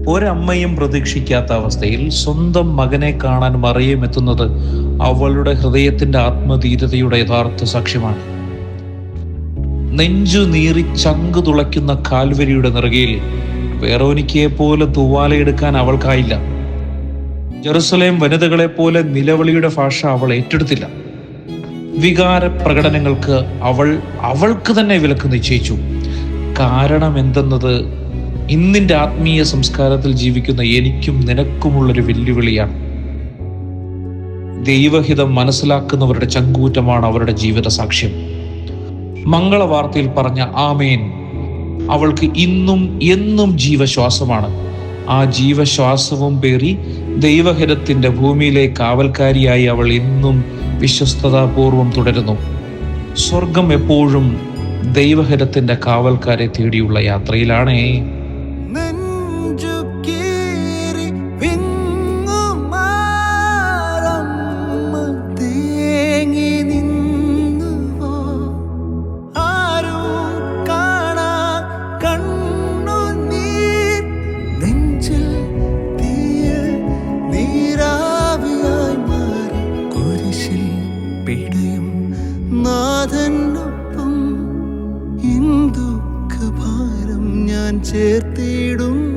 ഒരമ്മയും പ്രതീക്ഷിക്കാത്ത അവസ്ഥയിൽ സ്വന്തം മകനെ കാണാൻ മറിയം എത്തുന്നത് അവളുടെ ഹൃദയത്തിന്റെ ആത്മധീരതയുടെ യഥാർത്ഥ സാക്ഷ്യമാണ്. നെഞ്ചു നീറി ചങ്കു തുളയ്ക്കുന്ന കാൽവരിയുടെ നെറുകയിൽ വെറോനിക്കയെ പോലെ തൂവാലയെടുക്കാൻ അവൾക്കായില്ല. ജെറുസലേം വനിതകളെ പോലെ നിലവിളിയുടെ ഭാഷ അവൾ ഏറ്റെടുത്തില്ല. വികാര പ്രകടനങ്ങൾക്ക് അവൾക്ക് തന്നെ വിലക്ക് നിശ്ചയിച്ചു. കാരണം എന്തെന്നത് ഇന്നിന്റെ ആത്മീയ സംസ്കാരത്തിൽ ജീവിക്കുന്ന എനിക്കും നിനക്കുമുള്ളൊരു വെല്ലുവിളിയാണ്. ദൈവഹിതം മനസ്സിലാക്കുന്നവരുടെ ചങ്കൂറ്റമാണ് അവരുടെ ജീവിത സാക്ഷ്യം. മംഗളവാർത്തയിൽ പറഞ്ഞ ആമേൻ അവൾക്ക് ഇന്നും എന്നും ജീവശ്വാസമാണ്. ആ ജീവശ്വാസവും പേറി ദൈവഹിതത്തിന്റെ ഭൂമിയിലെ കാവൽക്കാരിയായി അവൾ ഇന്നും വിശ്വസ്തതാപൂർവം തുടരുന്നു. സ്വർഗം എപ്പോഴും ദൈവഹിതത്തിന്റെ കാവൽക്കാരെ തേടിയുള്ള യാത്രയിലാണേ. നാഥനൊപ്പം ഇന്ദുഃഖഭാരം ഞാൻ ചേർത്തിടും.